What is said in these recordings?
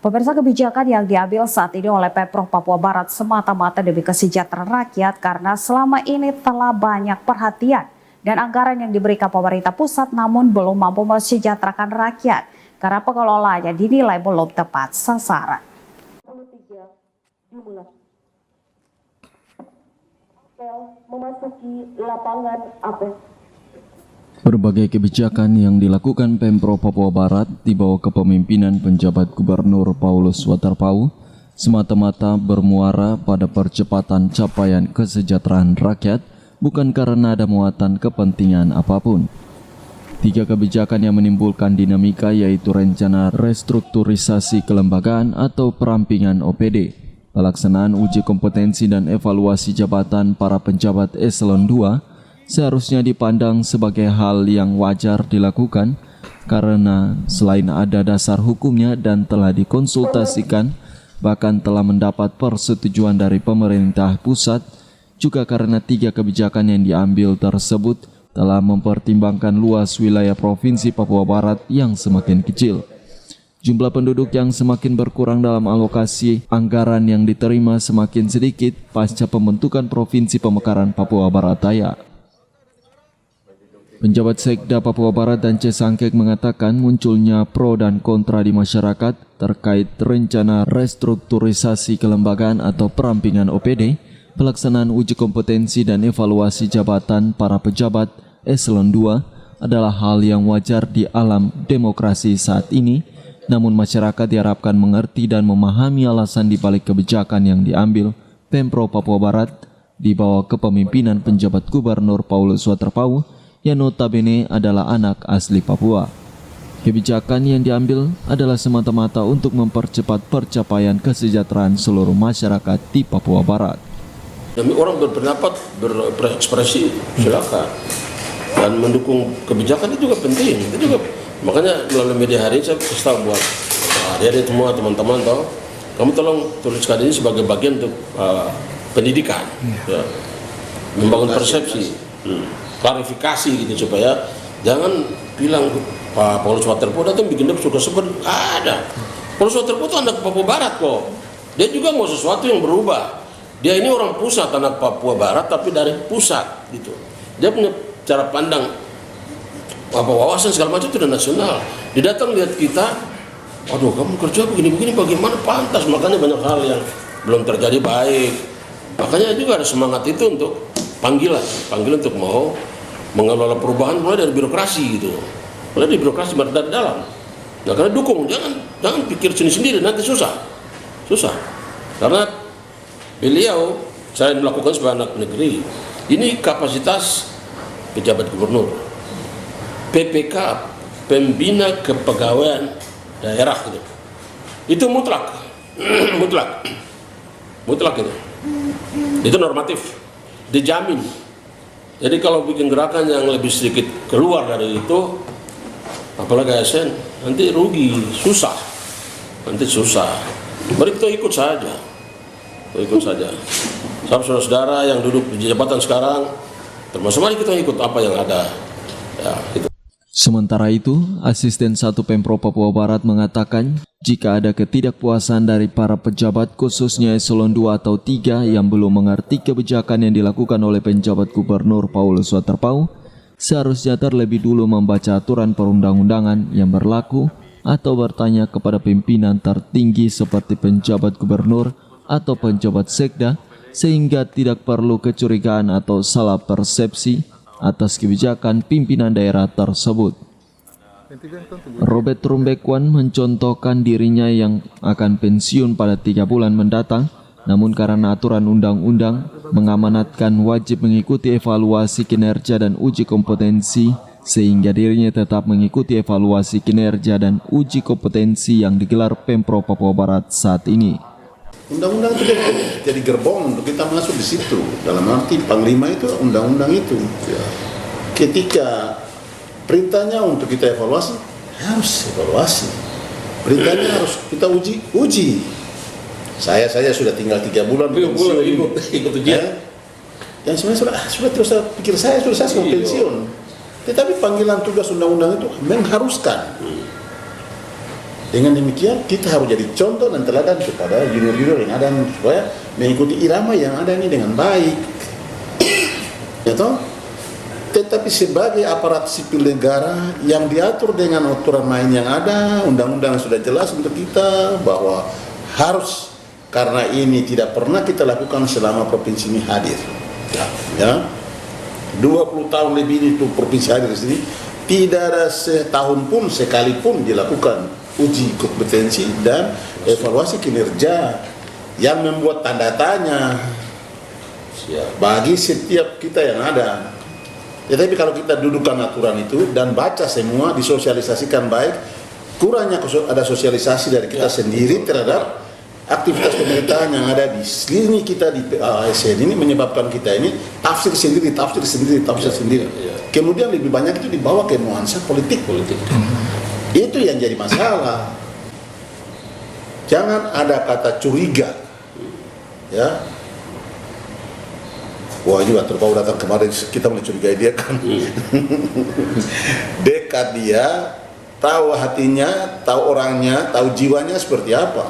Pemirsa, kebijakan yang diambil saat ini oleh Pemprov Papua Barat semata-mata demi kesejahteraan rakyat karena selama ini telah banyak perhatian dan anggaran yang diberikan pemerintah pusat namun belum mampu mensejahterakan rakyat karena pengelolaannya dinilai belum tepat sasaran. Memasuki lapangan apel. Berbagai kebijakan yang dilakukan Pemprov Papua Barat di bawah kepemimpinan penjabat Gubernur Paulus Waterpau semata-mata bermuara pada percepatan capaian kesejahteraan rakyat, bukan karena ada muatan kepentingan apapun. 3 kebijakan yang menimbulkan dinamika yaitu rencana restrukturisasi kelembagaan atau perampingan OPD, pelaksanaan uji kompetensi dan evaluasi jabatan para penjabat eselon 2 seharusnya dipandang sebagai hal yang wajar dilakukan karena selain ada dasar hukumnya dan telah dikonsultasikan, bahkan telah mendapat persetujuan dari pemerintah pusat, juga karena 3 kebijakan yang diambil tersebut telah mempertimbangkan luas wilayah Provinsi Papua Barat yang semakin kecil. Jumlah penduduk yang semakin berkurang dalam alokasi anggaran yang diterima semakin sedikit pasca pembentukan Provinsi Pemekaran Papua Barat Daya. Penjabat Sekda Papua Barat dan Cesangkek mengatakan munculnya pro dan kontra di masyarakat terkait rencana restrukturisasi kelembagaan atau perampingan OPD, pelaksanaan uji kompetensi dan evaluasi jabatan para pejabat eselon 2 adalah hal yang wajar di alam demokrasi saat ini, namun masyarakat diharapkan mengerti dan memahami alasan di balik kebijakan yang diambil Pemprov Papua Barat di bawah kepemimpinan penjabat Gubernur Paulus Waterpau yang notabene adalah anak asli Papua. Kebijakan yang diambil adalah semata-mata untuk mempercepat percapaian kesejahteraan seluruh masyarakat di Papua Barat. Demi orang berpendapat, berekspresi, silakan. Dan mendukung kebijakan itu juga penting. Itu juga makanya melalui media hari ini saya kasih tahu buat adik-adik semua teman-teman tahu, kamu tolong tuliskan ini sebagai bagian untuk pendidikan, ya. Membangun persepsi. Klarifikasi gitu supaya jangan bilang Pak Paulus Waterpau datang bikin dia suka sebut ada. Paulus Waterpau itu anak Papua Barat kok. Dia juga mau sesuatu yang berubah. Dia ini orang pusat, anak Papua Barat tapi dari pusat gitu. Dia punya cara pandang wawasan segala macam itu udah nasional. Dia datang lihat kita, waduh kamu kerja begini-begini bagaimana pantas, makanya banyak hal yang belum terjadi baik. Makanya juga ada semangat itu untuk panggilan untuk mau mengelola perubahan mulai dari birokrasi gitu, mulai dari birokrasi dari dalam. Nah karena dukung, jangan pikir sendiri nanti susah. Karena beliau saya melakukan sebagai anak negeri, ini kapasitas pejabat gubernur, PPK, pembina kepegawaian daerah gitu. Itu mutlak itu normatif, dijamin. Jadi kalau bikin gerakan yang lebih sedikit keluar dari itu, apalagi ASN, nanti rugi, susah. Mari kita ikut saja. Saudara-saudara yang duduk di jabatan sekarang, termasuk mari kita ikut apa yang ada. Ya, gitu. Sementara itu, Asisten 1 Pemprov Papua Barat mengatakan jika ada ketidakpuasan dari para pejabat khususnya eselon 2 atau 3 yang belum mengerti kebijakan yang dilakukan oleh penjabat Gubernur Paulus Waterpau, seharusnya terlebih dulu membaca aturan perundang-undangan yang berlaku atau bertanya kepada pimpinan tertinggi seperti penjabat gubernur atau penjabat sekda sehingga tidak perlu kecurigaan atau salah persepsi atas kebijakan pimpinan daerah tersebut. Robert Trumbekwan mencontohkan dirinya yang akan pensiun pada 3 bulan mendatang, namun karena aturan undang-undang mengamanatkan wajib mengikuti evaluasi kinerja dan uji kompetensi, sehingga dirinya tetap mengikuti evaluasi kinerja dan uji kompetensi yang digelar Pemprov Papua Barat saat ini. Undang-undang itu jadi gerbong untuk kita masuk di situ. Dalam arti Panglima itu undang-undang itu. Ketika perintahnya untuk kita evaluasi, harus evaluasi. Perintahnya harus kita uji. Saya sudah tinggal 3 bulan ikut ujian. Yang sebenarnya sudah terus pikir saya mau pensiun. Tetapi panggilan tugas undang-undang itu mengharuskan. Dengan demikian kita harus jadi contoh dan teladan kepada junior-junior yang ada supaya mengikuti irama yang ada ini dengan baik. Ya toh? Tetapi sebagai aparat sipil negara yang diatur dengan aturan main yang ada, undang-undang sudah jelas untuk kita bahwa harus, karena ini tidak pernah kita lakukan selama provinsi ini hadir. Ya. 20 tahun lebih ini tuh provinsi hadir di sini, tidak ada setahun pun sekalipun dilakukan uji kompetensi dan evaluasi kinerja yang membuat tanda tanya bagi setiap kita yang ada. Tetapi kalau kita dudukkan aturan itu dan baca semua, disosialisasikan baik, kurangnya ada sosialisasi dari kita sendiri terhadap aktivitas pemerintahan yang ada di sini kita di ASN ini menyebabkan kita ini tafsir sendiri. Kemudian lebih banyak itu dibawa ke nuansa politik. Itu yang jadi masalah. Jangan ada kata curiga, ya. Wah ini Watar Pau datang kemarin kita mencurigai dia kan. Dekat dia, tahu hatinya, tahu orangnya, tahu jiwanya seperti apa.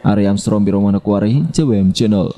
Ari Armstrong, Biro Manokwari, JWM Channel.